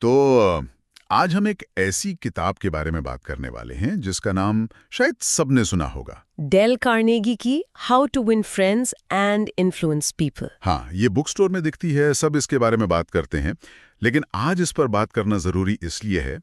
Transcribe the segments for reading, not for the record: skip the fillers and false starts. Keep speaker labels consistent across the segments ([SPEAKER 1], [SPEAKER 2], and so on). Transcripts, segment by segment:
[SPEAKER 1] तो आज हम एक ऐसी किताब के बारे में बात करने वाले हैं जिसका नाम शायद सबने सुना होगा।
[SPEAKER 2] डेल कार्नेगी की how to win friends and influence people.
[SPEAKER 1] हाँ, ये बुक स्टोर में दिखती है, सब इसके बारे में बात करते हैं, लेकिन आज इस पर बात करना जरूरी इसलिए है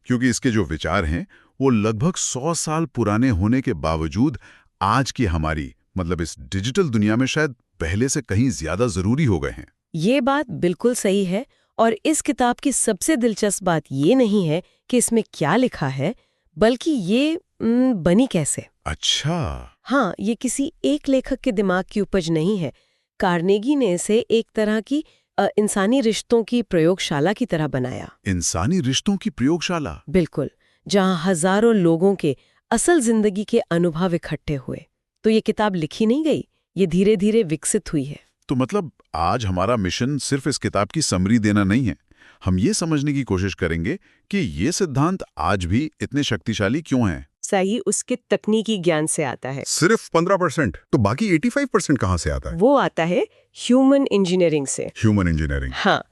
[SPEAKER 1] क्योंकि इसके जो विचार हैं वो लगभग 100 साल पुराने होने के बावजूद आज की हमारी मतलब इस डिजिटल दुनिया में शायद पहले से कहीं ज्यादा जरूरी हो गए हैं।
[SPEAKER 2] ये बात बिल्कुल सही है और इस किताब की सबसे दिलचस्प बात ये नहीं है कि इसमें क्या लिखा है, बल्कि ये बनी कैसे।
[SPEAKER 1] अच्छा।
[SPEAKER 2] हाँ, ये किसी एक लेखक के दिमाग की उपज नहीं है। कार्नेगी ने इसे एक तरह की इंसानी रिश्तों की प्रयोगशाला की तरह बनाया।
[SPEAKER 1] इंसानी रिश्तों की प्रयोगशाला?
[SPEAKER 2] बिल्कुल, जहाँ हजारों लोगों के असल जिंदगी के अनुभव इकट्ठे हुए। तो ये किताब लिखी नहीं गई, ये धीरे धीरे विकसित हुई है।
[SPEAKER 1] तो मतलब आज हमारा मिशन सिर्फ इस किताब की समरी देना नहीं है, हम ये समझने की कोशिश करेंगे कि ये सिद्धांत आज भी इतने शक्तिशाली क्यों हैं।
[SPEAKER 2] सही, उसके तकनीकी ज्ञान से आता है।
[SPEAKER 1] सिर्फ 15%? तो बाकी 85% कहाँ से आता है?
[SPEAKER 2] वो आता है ह्यूमन इंजीनियरिंग से।
[SPEAKER 1] Human engineering?
[SPEAKER 2] हाँ,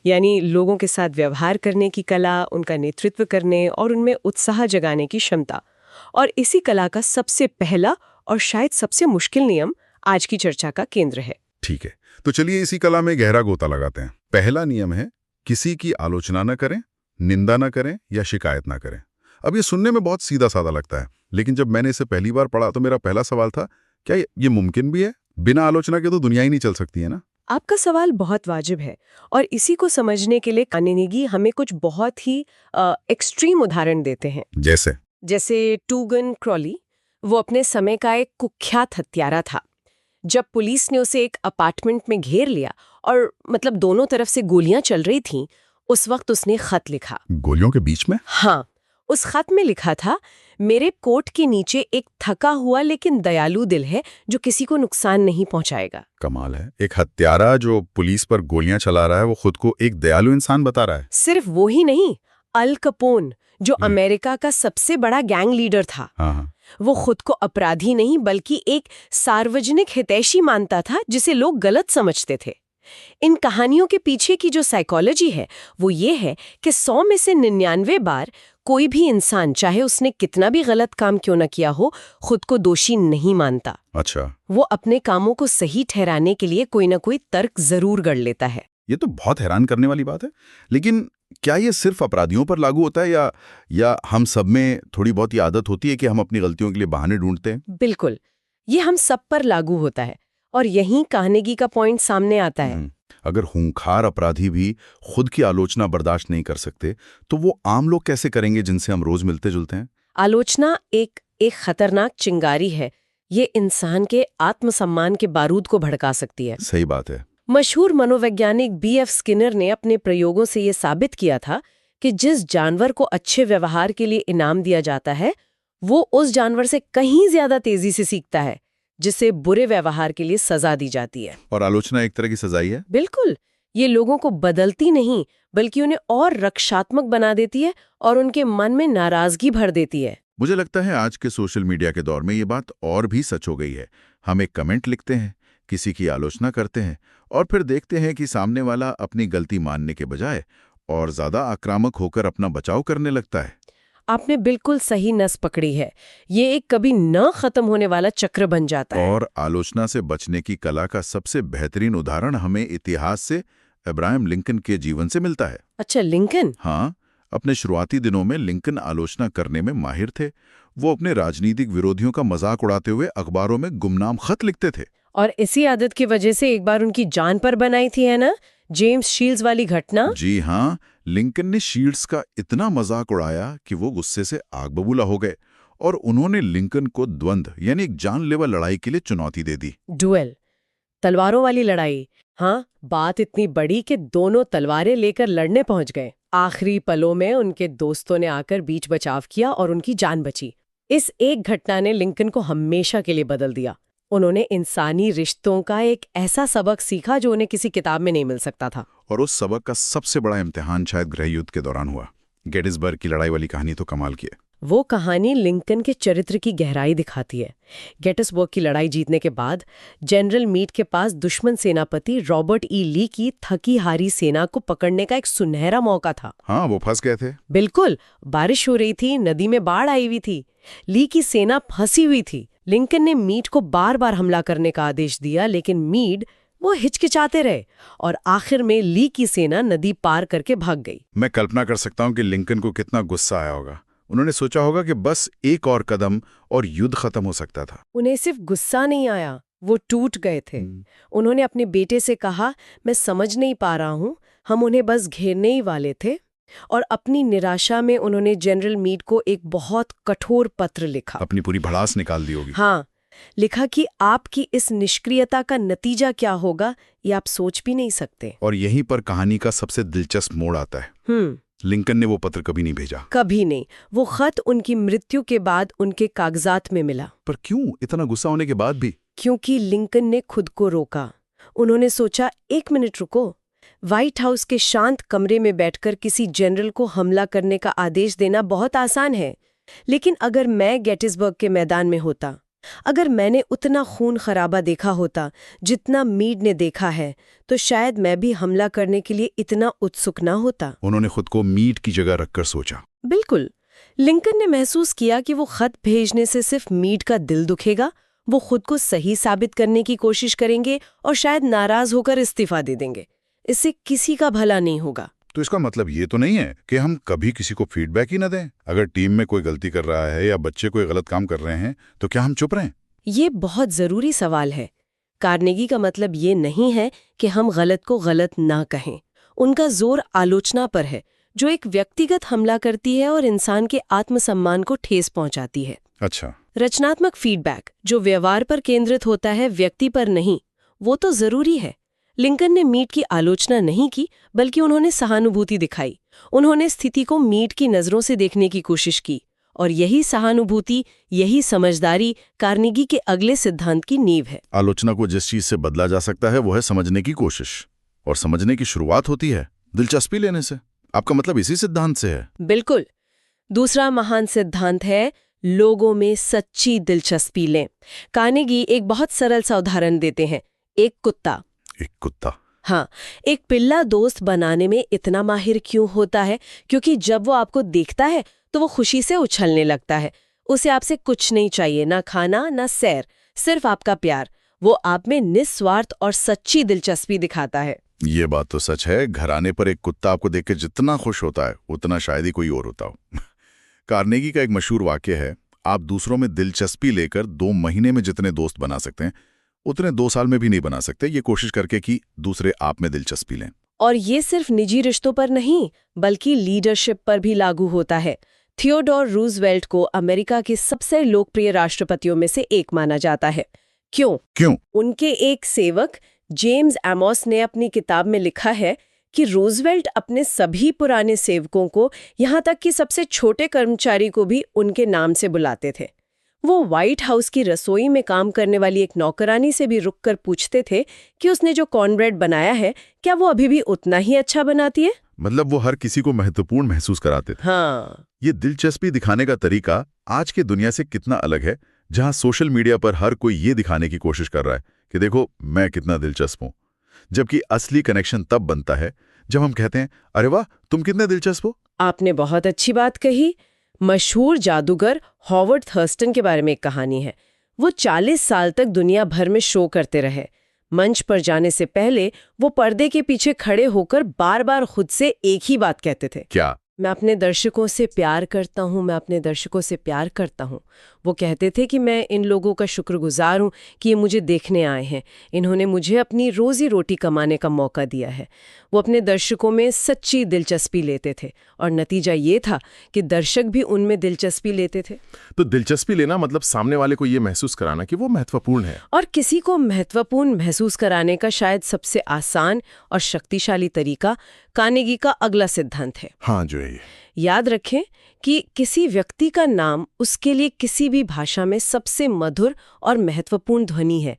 [SPEAKER 2] यानी लोगों के साथ व्यवहार करने की कला, उनका नेतृत्व करने और उनमें उत्साह जगाने की क्षमता। और इसी कला का सबसे पहला और शायद सबसे मुश्किल नियम आज की चर्चा का केंद्र है।
[SPEAKER 1] ठीक है, तो चलिए इसी कला में गहरा गोता लगाते हैं। पहला नियम है, किसी की आलोचना न करें, निंदा न करें या शिकायत न करें। अब ये सुनने में बहुत सीधा साधा लगता है, लेकिन जब मैंने इसे पहली बार पढ़ा तो मेरा पहला सवाल था, क्या ये मुमकिन भी है? बिना आलोचना के तो दुनिया ही नहीं चल सकती है ना।
[SPEAKER 2] आपका सवाल बहुत वाजिब है और इसी को समझने के लिए कार्नेगी हमें कुछ बहुत ही एक्सट्रीम उदाहरण देते हैं। जैसे टूगन क्रॉली, वो अपने समय का एक कुख्यात हत्यारा था। जब पुलिस ने उसे एक अपार्टमेंट में घेर लिया और मतलब दोनों तरफ से गोलियां चल रही थीं, उस वक्त उसने खत लिखा।
[SPEAKER 1] गोलियों के बीच में?
[SPEAKER 2] हाँ, उस खत में लिखा था, मेरे कोट के नीचे एक थका हुआ लेकिन दयालु दिल है जो किसी को नुकसान नहीं पहुंचाएगा।
[SPEAKER 1] कमाल है, एक हत्यारा जो पुलिस पर गोलियां चला रहा है वो खुद को एक दयालु इंसान बता रहा है।
[SPEAKER 2] सिर्फ वो ही नहीं, अल कपोन जो अमेरिका का सबसे बड़ा गैंग लीडर था, वो खुद को अपराधी नहीं बल्कि एक सार्वजनिक हितैषी मानता था जिसे लोग गलत समझते थे। इन कहानियों के पीछे की जो साइकोलॉजी है वो ये है कि 100 में से 99 बार कोई भी इंसान, चाहे उसने कितना भी गलत काम क्यों न किया हो, खुद को दोषी नहीं मानता।
[SPEAKER 1] अच्छा।
[SPEAKER 2] वो अपने कामों को सही ठहराने के लिए कोई ना कोई तर्क जरूर गढ़ लेता है।
[SPEAKER 1] ये तो बहुत हैरान करने वाली बात है, लेकिन क्या ये सिर्फ अपराधियों पर लागू होता है या हम सब में थोड़ी बहुत ये आदत होती है कि हम अपनी गलतियों के लिए बहाने ढूंढते हैं?
[SPEAKER 2] बिल्कुल, ये हम सब पर लागू होता है और यहीं कार्नेगी का पॉइंट सामने आता है।
[SPEAKER 1] अगर खूंखार अपराधी भी खुद की आलोचना बर्दाश्त नहीं कर सकते तो वो आम लोग कैसे करेंगे जिनसे हम रोज मिलते जुलते हैं?
[SPEAKER 2] आलोचना एक खतरनाक चिंगारी है। ये इंसान के आत्मसम्मान के बारूद को भड़का सकती है।
[SPEAKER 1] सही बात है।
[SPEAKER 2] मशहूर मनोवैज्ञानिक B.F. स्किनर ने अपने प्रयोगों से ये साबित किया था कि जिस जानवर को अच्छे व्यवहार के लिए इनाम दिया जाता है वो उस जानवर से कहीं ज्यादा तेजी से सीखता है जिसे बुरे व्यवहार के लिए सजा दी जाती है।
[SPEAKER 1] और आलोचना एक तरह की सजा ही है?
[SPEAKER 2] बिल्कुल, ये लोगों को बदलती नहीं बल्कि उन्हें और रक्षात्मक बना देती है और उनके मन में नाराजगी भर देती है।
[SPEAKER 1] मुझे लगता है आज के सोशल मीडिया के दौर में ये बात और भी सच हो गई है। हम एक कमेंट लिखते हैं, किसी की आलोचना करते हैं और फिर देखते हैं कि सामने वाला अपनी गलती मानने के बजाय और ज्यादा आक्रामक होकर अपना बचाव करने लगता है।
[SPEAKER 2] आपने बिल्कुल सही नस पकड़ी है। ये एक कभी न खत्म होने वाला चक्र बन जाता है।
[SPEAKER 1] और आलोचना से बचने की कला का सबसे बेहतरीन उदाहरण हमें इतिहास से अब्राहम लिंकन के जीवन से मिलता है।
[SPEAKER 2] अच्छा, लिंकन?
[SPEAKER 1] हाँ, अपने शुरुआती दिनों में लिंकन आलोचना करने में माहिर थे। वो अपने राजनीतिक विरोधियों का मजाक उड़ाते हुए अखबारों में गुमनाम खत लिखते थे।
[SPEAKER 2] और इसी आदत की वजह से एक बार उनकी जान पर बनाई थी, है ना, जेम्स शील्ड्स वाली घटना।
[SPEAKER 1] जी हाँ, लिंकन ने शील्ड्स का इतना मजाक उड़ाया कि वो गुस्से से आग बबूला हो गए और उन्होंने लिंकन को द्वंद्व यानी एक जानलेवा लड़ाई के लिए चुनौती दे दी।
[SPEAKER 2] डुएल, तलवारों वाली लड़ाई। हाँ, बात इतनी बड़ी कि दोनों तलवारें लेकर लड़ने पहुंच गए। आखिरी पलों में उनके दोस्तों ने आकर बीच बचाव किया और उनकी जान बची। इस एक घटना ने लिंकन को हमेशा के लिए बदल दिया। उन्होंने इंसानी रिश्तों का एक ऐसा सबक सीखा जो उन्हें किसी किताब में नहीं मिल सकता था।
[SPEAKER 1] और उस सबक का सबसे बड़ा इम्तिहान शायद गृह युद्ध के दौरान हुआ। गेटिसबर्ग की लड़ाई वाली कहानी तो कमाल की है।
[SPEAKER 2] वो कहानी लिंकन के चरित्र की गहराई दिखाती है। गेटिसबर्ग की लड़ाई जीतने के बाद जनरल मीड के पास दुश्मन सेनापति रॉबर्ट ई ली की थकी हारी सेना को पकड़ने का एक सुनहरा मौका था।
[SPEAKER 1] हाँ, वो फंस गए थे।
[SPEAKER 2] बिल्कुल, बारिश हो रही थी, नदी में बाढ़ आई हुई थी, ली की सेना फंसी हुई थी। लिंकन ने मीड को बार बार हमला करने का आदेश दिया, लेकिन मीड वो हिचकिचाते रहे और आखिर में ली की सेना नदी पार करके भाग गई।
[SPEAKER 1] मैं कल्पना कर सकता हूँ कि लिंकन को कितना गुस्सा आया होगा। उन्होंने सोचा होगा कि बस एक और कदम और युद्ध खत्म हो सकता था।
[SPEAKER 2] उन्हें सिर्फ गुस्सा नहीं आया, वो टूट गए थे। उन्होंने अपने बेटे से कहा, मैं समझ नहीं पा रहा हूँ, हम उन्हें बस घेरने ही वाले थे। और अपनी निराशा में उन्होंने जनरल मीड को एक बहुत कठोर पत्र लिखा।
[SPEAKER 1] अपनी पूरी भड़ास निकाल दी होगी।
[SPEAKER 2] हाँ, लिखा कि आपकी इस निष्क्रियता का नतीजा क्या होगा ये आप सोच भी नहीं सकते।
[SPEAKER 1] और यहीं पर कहानी का सबसे दिलचस्प मोड़ आता है। लिंकन ने वो पत्र कभी नहीं भेजा।
[SPEAKER 2] कभी नहीं। वो खत उनकी मृत्यु के बाद उनके कागजात में मिला।
[SPEAKER 1] पर क्यों, इतना गुस्सा होने के बाद भी?
[SPEAKER 2] क्योंकि लिंकन ने खुद को रोका। उन्होंने सोचा, 1 मिनट रुको। व्हाइट हाउस के शांत कमरे में बैठकर किसी जनरल को हमला करने का आदेश देना बहुत आसान है, लेकिन अगर मैं गेटिसबर्ग के मैदान में होता, अगर मैंने उतना खून खराबा देखा होता जितना मीड ने देखा है, तो शायद मैं भी हमला करने के लिए इतना उत्सुक ना होता।
[SPEAKER 1] उन्होंने खुद को मीड की जगह रखकर सोचा।
[SPEAKER 2] बिल्कुल। लिंकन ने महसूस किया कि वो खत भेजने से सिर्फ मीड का दिल दुखेगा, वो खुद को सही साबित करने की कोशिश करेंगे और शायद नाराज होकर इस्तीफा दे देंगे। इससे किसी का भला नहीं होगा।
[SPEAKER 1] तो इसका मतलब ये तो नहीं है कि हम कभी किसी को फीडबैक ही न दें? अगर टीम में कोई गलती कर रहा है या बच्चे कोई गलत काम कर रहे हैं तो क्या हम चुप रहें?
[SPEAKER 2] ये बहुत जरूरी सवाल है। कार्नेगी का मतलब ये नहीं है कि हम गलत को गलत ना कहें। उनका जोर आलोचना पर है, जो एक व्यक्तिगत हमला करती है और इंसान के आत्मसम्मान को ठेस पहुंचाती है।
[SPEAKER 1] अच्छा।
[SPEAKER 2] रचनात्मक फीडबैक जो व्यवहार पर केंद्रित होता है, व्यक्ति पर नहीं, वो तो जरूरी है। लिंकन ने मीड की आलोचना नहीं की, बल्कि उन्होंने सहानुभूति दिखाई। उन्होंने स्थिति को मीड की नजरों से देखने की कोशिश की, और यही सहानुभूति, यही समझदारी कार्नेगी के अगले सिद्धांत की नींव है।
[SPEAKER 1] आलोचना को जिस चीज से बदला जा सकता है वो है समझने की कोशिश, और समझने की शुरुआत होती है दिलचस्पी लेने से। आपका मतलब इसी सिद्धांत से है?
[SPEAKER 2] बिल्कुल। दूसरा महान सिद्धांत है लोगों में सच्ची दिलचस्पी लें। कार्नेगी एक बहुत सरल सा उदाहरण देते हैं, एक कुत्ता।
[SPEAKER 1] एक कुत्ता?
[SPEAKER 2] हाँ, एक पिल्ला दोस्त बनाने में इतना माहिर क्यों होता है? क्योंकि जब वो आपको देखता है तो वो खुशी से उछलने लगता है। उसे आपसे कुछ नहीं चाहिए, ना खाना ना सैर, सिर्फ आपका प्यार। वो आप में निस्वार्थ और सच्ची दिलचस्पी दिखाता है।
[SPEAKER 1] ये बात तो सच है। घर आने पर एक कुत्ता आपको देख के जितना खुश होता है उतना शायद ही कोई और होता हो। कार्नेगी का एक मशहूर वाक्य है, आप दूसरों में दिलचस्पी लेकर 2 महीने में जितने दोस्त बना सकते हैं उतने 2 साल में भी नहीं बना सकते, ये कोशिश करके कि दूसरे आप में दिलचस्पी लें।
[SPEAKER 2] और ये सिर्फ निजी रिश्तों पर नहीं, बल्कि लीडरशिप पर भी लागू होता है। थियोडोर रूजवेल्ट को अमेरिका के सबसे लोकप्रिय राष्ट्रपतियों में से एक माना जाता है। क्यों? उनके एक सेवक जेम्स एमोस ने अपनी किताब में लिखा है कि रूजवेल्ट अपने सभी पुराने सेवकों को, यहाँ तक कि सबसे छोटे कर्मचारी को भी उनके नाम से बुलाते थे। वो व्हाइट हाउस की रसोई में काम करने वाली एक नौकरानी से भी रुककर पूछते थे कि उसने जो कॉर्नब्रेड बनाया है क्या वो अभी भी उतना ही अच्छा बनाती है।
[SPEAKER 1] मतलब वो हर किसी को महत्वपूर्ण महसूस कराते थे।
[SPEAKER 2] हाँ।
[SPEAKER 1] ये दिलचस्पी दिखाने का तरीका आज के दुनिया से कितना अलग है, जहां सोशल मीडिया पर हर कोई ये दिखाने की कोशिश कर रहा है कि देखो मैं कितना दिलचस्प हूं, जबकि असली कनेक्शन तब बनता है जब हम कहते हैं अरे वाह तुम कितने दिलचस्प हो।
[SPEAKER 2] आपने बहुत अच्छी बात कही। मशहूर जादूगर हॉवर्ड थर्स्टन के बारे में एक कहानी है। वो 40 साल तक दुनिया भर में शो करते रहे। मंच पर जाने से पहले वो पर्दे के पीछे खड़े होकर बार बार खुद से एक ही बात कहते थे,
[SPEAKER 1] क्या?
[SPEAKER 2] मैं अपने दर्शकों से प्यार करता हूँ, मैं अपने दर्शकों से प्यार करता हूँ। वो कहते थे कि मैं इन लोगों का शुक्रगुजार हूँ कि ये मुझे देखने आए हैं, इन्होंने मुझे अपनी रोजी रोटी कमाने का मौका दिया है। वो अपने दर्शकों में सच्ची दिलचस्पी लेते थे और नतीजा ये था कि दर्शक भी उनमें दिलचस्पी लेते थे।
[SPEAKER 3] तो दिलचस्पी लेना मतलब सामने वाले को ये महसूस कराना कि वो महत्वपूर्ण है।
[SPEAKER 2] और किसी को महत्वपूर्ण महसूस कराने का शायद सबसे आसान और शक्तिशाली तरीका कार्नेगी का अगला सिद्धांत है।
[SPEAKER 3] हाँ, जो है ये।
[SPEAKER 2] याद रखें कि किसी व्यक्ति का नाम उसके लिए किसी भी भाषा में सबसे मधुर और महत्वपूर्ण ध्वनि है,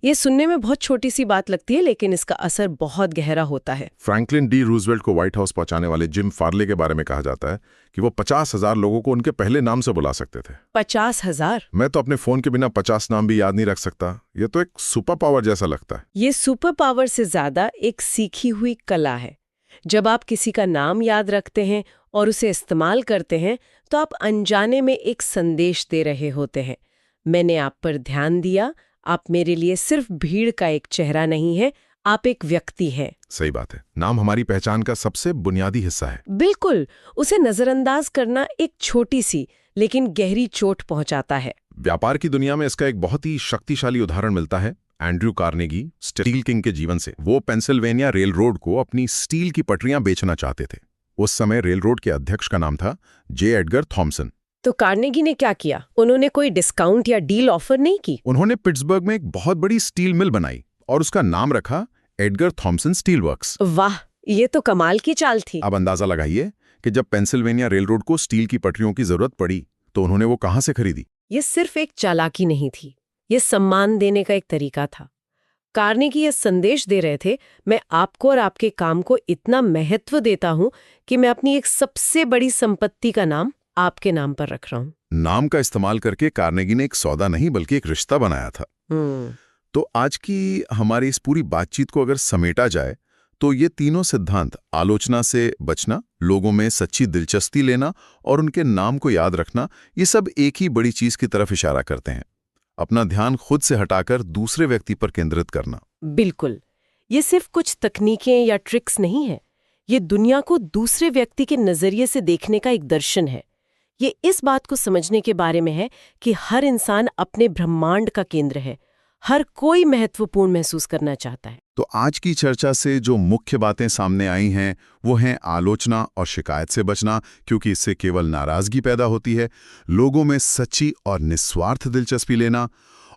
[SPEAKER 2] ये सुनने में बहुत छोटी सी बात लगती है, लेकिन इसका असर बहुत गहरा होता है।
[SPEAKER 3] फ्रैंकलिन डी रूजवेल्ट को व्हाइट हाउस पहुंचाने वाले जिम फार्ले के बारे में कहा जाता है कि वो 50,000 लोगों को उनके पहले नाम से बुला सकते थे।
[SPEAKER 2] 50,000?
[SPEAKER 3] मैं तो अपने फोन के बिना 50 नाम भी याद नहीं रख सकता। ये तो एक सुपर पावर जैसा लगता है।
[SPEAKER 2] ये सुपर पावर से ज्यादा एक सीखी हुई कला है। जब आप किसी का नाम याद रखते हैं और उसे इस्तेमाल करते हैं तो आप अनजाने में एक संदेश दे रहे होते हैं। मैंने आप पर ध्यान दिया, आप मेरे लिए सिर्फ भीड़ का एक चेहरा नहीं है, आप एक व्यक्ति हैं।
[SPEAKER 3] सही बात है। नाम हमारी पहचान का सबसे बुनियादी हिस्सा है।
[SPEAKER 2] बिल्कुल, उसे नजरअंदाज करना एक छोटी सी लेकिन गहरी चोट पहुंचाता है।
[SPEAKER 3] व्यापार की दुनिया में इसका एक बहुत ही शक्तिशाली उदाहरण मिलता है एंड्रयू कार्नेगी, स्टील किंग के जीवन से। वो पेंसिल्वेनिया रेल रोड को अपनी स्टील की पटरियां बेचना चाहते थे। उस समय रेल रोड के अध्यक्ष का नाम था जे एडगर थॉमसन।
[SPEAKER 2] तो कार्नेगी ने क्या किया? उन्होंने कोई डिस्काउंट या डील ऑफर नहीं की।
[SPEAKER 3] उन्होंने पिट्सबर्ग में एक बहुत बड़ी स्टील मिल बनाई और उसका नाम रखा एडगर थॉमसन स्टील वर्क्स।
[SPEAKER 2] वाह, ये तो कमाल की चाल थी।
[SPEAKER 3] अब अंदाजा लगाइए कि जब पेंसिल्वेनिया रेल रोड को स्टील की पटरियों की जरूरत पड़ी तो उन्होंने वो कहां से खरीदी?
[SPEAKER 2] ये सिर्फ एक चालाकी नहीं थी, ये सम्मान देने का एक तरीका था। कार्नेगी ये संदेश दे रहे थे, मैं आपको और आपके काम को इतना महत्व देता हूं कि मैं अपनी एक सबसे बड़ी संपत्ति का नाम आपके नाम पर रख रहा हूं।
[SPEAKER 3] नाम का इस्तेमाल करके कार्नेगी ने एक सौदा नहीं बल्कि एक रिश्ता बनाया था। तो आज की हमारी इस पूरी बातचीत को अगर समेटा जाए तो ये तीनों सिद्धांत, आलोचना से बचना, लोगों में सच्ची दिलचस्पी लेना और उनके नाम को याद रखना, ये सब एक ही बड़ी चीज की तरफ इशारा करते हैं, अपना ध्यान खुद से हटाकर दूसरे व्यक्ति पर केंद्रित करना।
[SPEAKER 2] बिल्कुल, ये सिर्फ कुछ तकनीकें या ट्रिक्स नहीं है, ये दुनिया को दूसरे व्यक्ति के नजरिए से देखने का एक दर्शन है। ये इस बात को समझने के बारे में है कि हर इंसान अपने ब्रह्मांड का केंद्र है, हर कोई महत्वपूर्ण महसूस करना चाहता है।
[SPEAKER 1] तो आज की चर्चा से जो मुख्य बातें सामने आई हैं वो हैं आलोचना और शिकायत से बचना, क्योंकि इससे केवल नाराजगी पैदा होती है, लोगों में सच्ची और निस्वार्थ दिलचस्पी लेना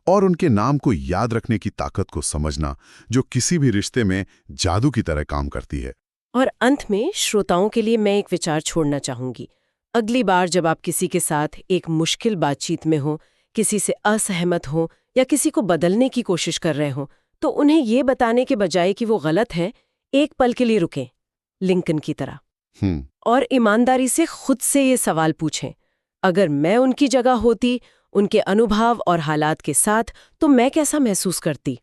[SPEAKER 1] और उनके नाम को याद रखने की ताकत को समझना, जो किसी भी रिश्ते में जादू की तरह काम करती है।
[SPEAKER 2] और अंत में श्रोताओं के लिए मैं एक विचार छोड़ना चाहूंगी। अगली बार जब आप किसी के साथ एक मुश्किल बातचीत में हो, किसी से असहमत हो या किसी को बदलने की कोशिश कर रहे हो, तो उन्हें ये बताने के बजाय कि वो गलत है, एक पल के लिए रुकें, लिंकन की तरह, और ईमानदारी से खुद से ये सवाल पूछें, अगर मैं उनकी जगह होती, उनके अनुभव और हालात के साथ, तो मैं कैसा महसूस करती?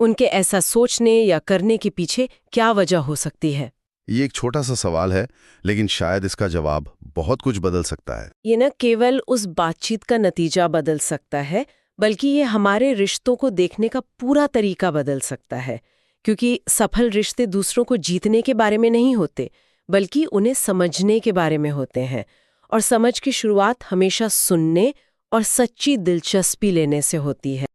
[SPEAKER 2] उनके ऐसा सोचने या करने के पीछे क्या वजह हो सकती है?
[SPEAKER 1] ये एक छोटा सा सवाल है, लेकिन शायद इसका जवाब बहुत कुछ बदल सकता है।
[SPEAKER 2] ये न केवल उस बातचीत का नतीजा बदल सकता है, बल्कि ये हमारे रिश्तों को देखने का पूरा तरीका बदल सकता है, क्योंकि सफल रिश्ते दूसरों को जीतने के बारे में नहीं होते, बल्कि उन्हें समझने के बारे में होते हैं। और समझ की शुरुआत हमेशा सुनने और सच्ची दिलचस्पी लेने से होती है।